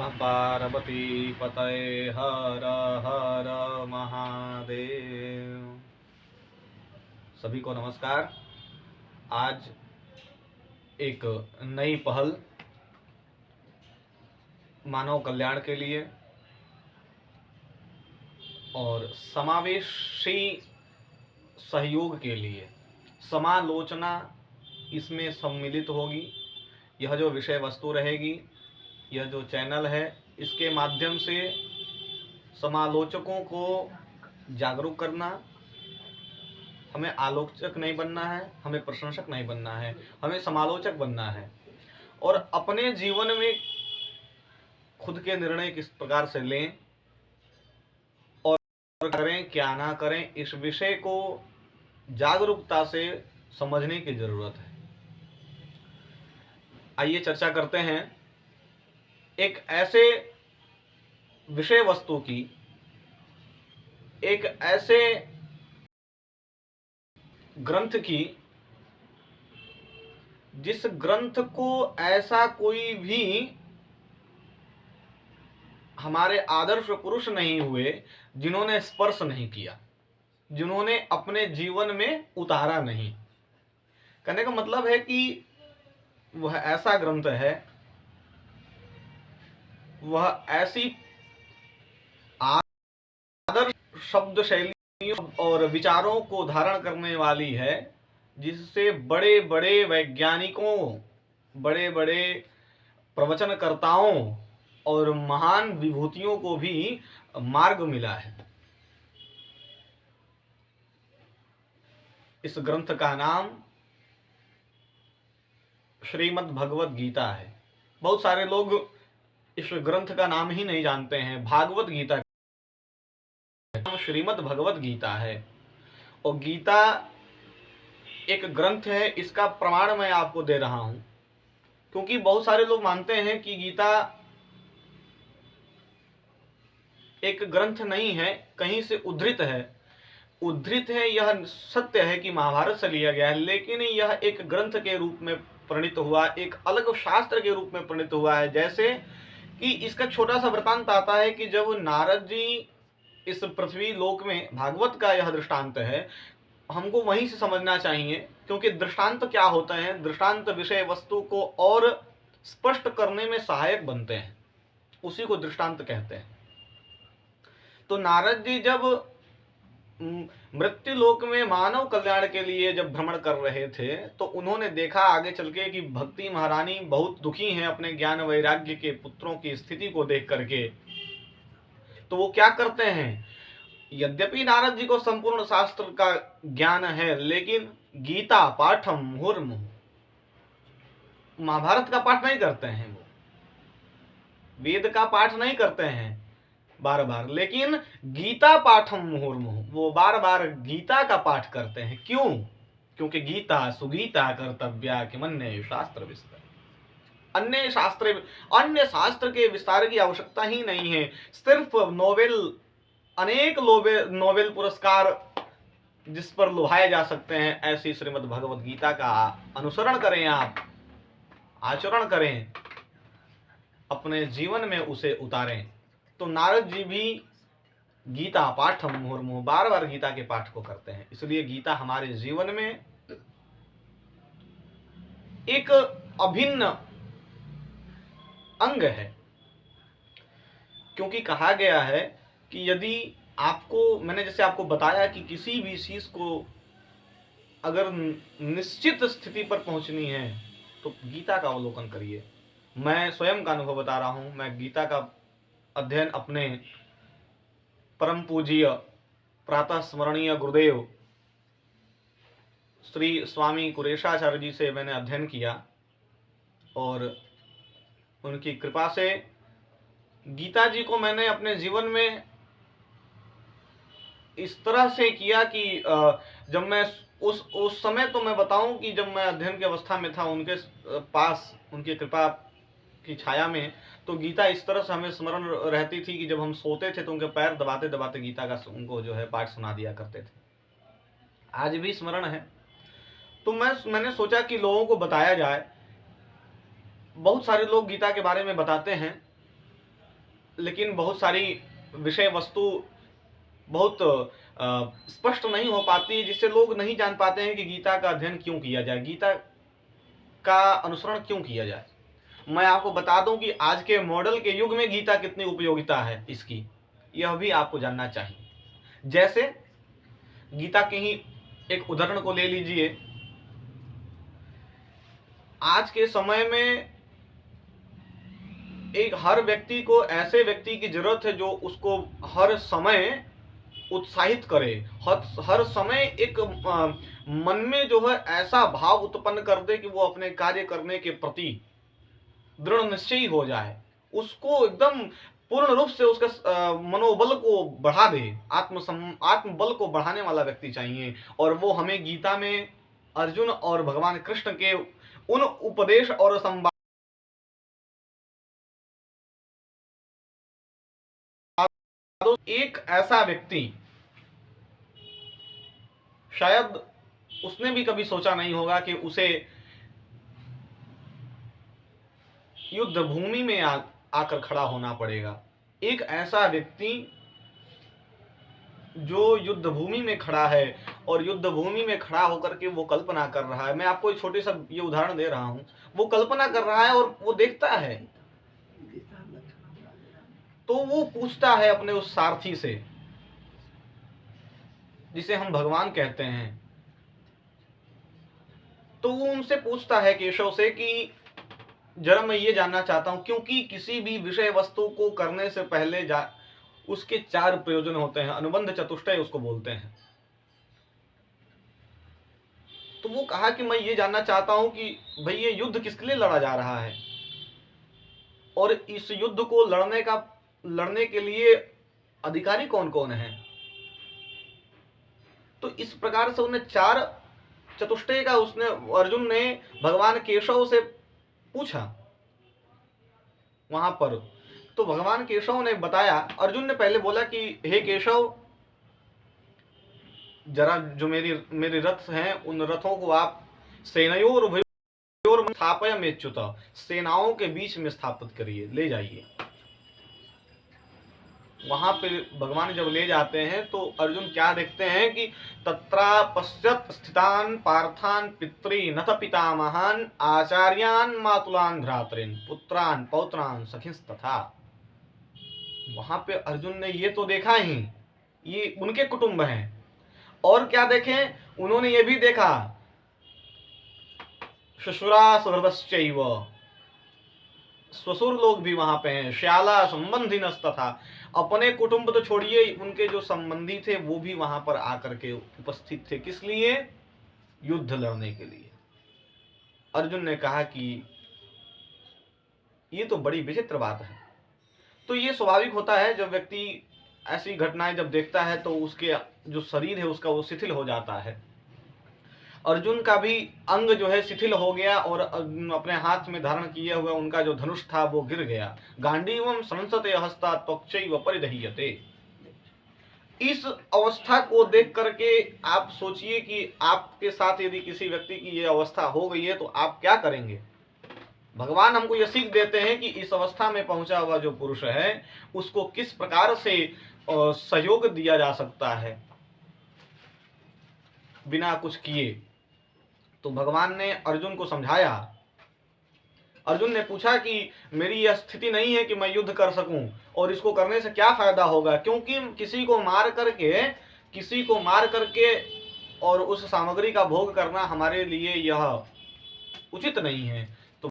नमः पार्वती पतये हर हर महादेव। सभी को नमस्कार। आज एक नई पहल मानव कल्याण के लिए और समावेशी सहयोग के लिए समालोचना इसमें सम्मिलित होगी। यह जो विषय वस्तु रहेगी, यह जो चैनल है, इसके माध्यम से समालोचकों को जागरूक करना। हमें आलोचक नहीं बनना है, हमें प्रशंसक नहीं बनना है, हमें समालोचक बनना है और अपने जीवन में खुद के निर्णय किस प्रकार से लें और करें क्या ना करें, इस विषय को जागरूकता से समझने की जरूरत है। आइए चर्चा करते हैं एक ऐसे विषय वस्तु की, एक ऐसे ग्रंथ की जिस ग्रंथ को ऐसा कोई भी हमारे आदर्श पुरुष नहीं हुए जिन्होंने स्पर्श नहीं किया, जिन्होंने अपने जीवन में उतारा नहीं। कहने का मतलब है कि वह ऐसा ग्रंथ है, वह ऐसी आदर्श शब्द शैलियों और विचारों को धारण करने वाली है जिससे बड़े बड़े वैज्ञानिकों, बड़े बड़े प्रवचनकर्ताओं और महान विभूतियों को भी मार्ग मिला है। इस ग्रंथ का नाम श्रीमद् भगवत गीता है। बहुत सारे लोग इस ग्रंथ का नाम ही नहीं जानते हैं। भागवत गीता श्रीमद् भगवत गीता है और गीता एक ग्रंथ है। इसका प्रमाण मैं आपको दे रहा हूं क्योंकि बहुत सारे लोग मानते हैं कि गीता एक ग्रंथ नहीं है, कहीं से उद्धृत है। उद्धृत है, यह सत्य है कि महाभारत से लिया गया है, लेकिन यह एक ग्रंथ के रूप में प्रणीत हुआ, एक अलग शास्त्र के रूप में प्रणीत हुआ है। जैसे कि इसका छोटा सा वृतांत आता है कि जब नारद जी इस पृथ्वी लोक में, भागवत का यह दृष्टांत है, हमको वहीं से समझना चाहिए क्योंकि दृष्टांत क्या होता है, दृष्टांत विषय वस्तु को और स्पष्ट करने में सहायक बनते हैं, उसी को दृष्टांत कहते हैं। तो नारद जी जब मृत्यु लोक में मानव कल्याण के लिए जब भ्रमण कर रहे थे तो उन्होंने देखा आगे चल के कि भक्ति महारानी बहुत दुखी हैं अपने ज्ञान वैराग्य के पुत्रों की स्थिति को देख करके। तो वो क्या करते हैं, यद्यपि नारद जी को संपूर्ण शास्त्र का ज्ञान है, लेकिन गीता पाठम मुहुर्मुहु, महाभारत का पाठ नहीं करते हैं, वो वेद का पाठ नहीं करते हैं बार बार, लेकिन गीता पाठम मुहुर्मुहु, वो बार बार गीता का पाठ करते हैं। क्यों? क्योंकि गीता सुगीता कर्तव्या किमन्य शास्त्र विस्तार, अन्य शास्त्र के विस्तार की आवश्यकता ही नहीं है। सिर्फ नोबेल, अनेक नोबेल पुरस्कार जिस पर लुभाए जा सकते हैं, ऐसी श्रीमद् भगवत गीता का अनुसरण करें, आप आचरण करें, अपने जीवन में उसे उतारें। तो नारद जी भी गीता पाठम मुहुर्मुहु, बार बार गीता के पाठ को करते हैं। इसलिए गीता हमारे जीवन में एक अभिन्न अंग है, क्योंकि कहा गया है कि यदि आपको, मैंने जैसे आपको बताया कि किसी भी चीज को अगर निश्चित स्थिति पर पहुंचनी है तो गीता का अवलोकन करिए। मैं स्वयं का अनुभव बता रहा हूं। मैं गीता का अध्ययन अपने परम पूज्य प्रातः स्मरणीय गुरुदेव श्री स्वामी कुरेशाचार्य जी से मैंने अध्ययन किया और उनकी कृपा से गीता जी को मैंने अपने जीवन में इस तरह से किया कि जब मैं उस समय, तो मैं बताऊं कि जब मैं अध्ययन की अवस्था में था उनके पास, उनकी कृपा की छाया में, तो गीता इस तरह से हमें स्मरण रहती थी कि जब हम सोते थे तो उनके पैर दबाते दबाते गीता का उनको जो है पाठ सुना दिया करते थे। आज भी स्मरण है। तो मैंने सोचा कि लोगों को बताया जाए। बहुत सारे लोग गीता के बारे में बताते हैं, लेकिन बहुत सारी विषय वस्तु बहुत स्पष्ट नहीं हो पाती, जिससे लोग नहीं जान पाते हैं कि गीता का अध्ययन क्यों किया जाए, गीता का अनुसरण क्यों किया जाए। मैं आपको बता दूं कि आज के मॉडल के युग में गीता कितनी उपयोगिता है इसकी, यह भी आपको जानना चाहिए। जैसे गीता के ही एक उदाहरण को ले लीजिए। आज के समय में एक हर व्यक्ति को ऐसे व्यक्ति की जरूरत है जो उसको हर समय उत्साहित करे, हर समय एक मन में जो है ऐसा भाव उत्पन्न कर दे कि वो अपने कार्य करने के प्रति दृढ़ निश्चयी हो जाए, उसको एकदम पूर्ण रूप से उसका मनोबल को बढ़ा दे, आत्मबल को बढ़ाने वाला व्यक्ति चाहिए। और वो हमें गीता में अर्जुन और भगवान कृष्ण के उन उपदेश और संवाद, एक ऐसा व्यक्ति शायद उसने भी कभी सोचा नहीं होगा कि उसे युद्ध भूमि में आकर खड़ा होना पड़ेगा। एक ऐसा व्यक्ति जो युद्ध भूमि में खड़ा है और युद्ध भूमि में खड़ा होकर के वो कल्पना कर रहा है। मैं आपको एक छोटे सा ये उदाहरण दे रहा हूं। वो कल्पना कर रहा है और वो देखता है, तो वो पूछता है अपने उस सारथी से, जिसे हम भगवान कहते हैं, तो वो उनसे पूछता है केशव से कि जरा मैं ये जानना चाहता हूं, क्योंकि किसी भी विषय वस्तु को करने से पहले उसके 4 प्रयोजन होते हैं, अनुबंध चतुष्टय उसको बोलते हैं। तो वो कहा कि मैं ये जानना चाहता हूं कि भाई ये युद्ध किसके लिए लड़ा जा रहा है और इस युद्ध को लड़ने के लिए अधिकारी कौन कौन है। तो इस प्रकार से उन्हें 4 चतुष्टय का अर्जुन ने भगवान केशव से पूछा वहां पर। तो भगवान केशव ने बताया, अर्जुन ने पहले बोला कि हे केशव, जरा जो मेरे रथ हैं उन रथों को आप सेनयोर उभयोर स्थापयमेच्युत, सेनाओं के बीच में स्थापित करिए, ले जाइए। वहां पे भगवान जब ले जाते हैं तो अर्जुन क्या देखते हैं कि तत्रा पश्यत स्थितान पार्थान पितृनथ पितामहान आचार्यान मातुलान भ्रातृन पुत्रान पौत्रान सखिंस्तथा। वहां पे अर्जुन ने ये तो देखा ही, ये उनके कुटुंब हैं, और क्या देखें, उन्होंने ये भी देखा श्वशुरा सुहृदश्चैव, ससुर लोग भी वहां पे हैं, श्याला संबंधिनस्तथा, अपने कुटुंब तो छोड़िए, उनके जो संबंधी थे वो भी वहां पर आकर के उपस्थित थे। किस लिए? युद्ध लड़ने के लिए। अर्जुन ने कहा कि ये तो बड़ी विचित्र बात है। तो ये स्वाभाविक होता है, जब व्यक्ति ऐसी घटनाएं जब देखता है तो उसके जो शरीर है उसका वो शिथिल हो जाता है। अर्जुन का भी अंग जो है शिथिल हो गया और अपने हाथ में धारण किया हुआ उनका जो धनुष था वो गिर गया। गांडीवम संसते हस्ता त्वक्चैव परिदह्यते। इस अवस्था को देख करके आप सोचिए कि आपके साथ यदि किसी व्यक्ति की ये अवस्था हो गई है तो आप क्या करेंगे। भगवान हमको यह सीख देते हैं कि इस अवस्था में पहुंचा हुआ जो पुरुष है उसको किस प्रकार से सहयोग दिया जा सकता है बिना कुछ किए। तो भगवान ने अर्जुन को समझाया। अर्जुन ने पूछा कि मेरी यह स्थिति नहीं है कि मैं युद्ध कर सकूं, और इसको करने से क्या फायदा होगा, क्योंकि किसी को मार करके और उस सामग्री का भोग करना हमारे लिए यह उचित नहीं है।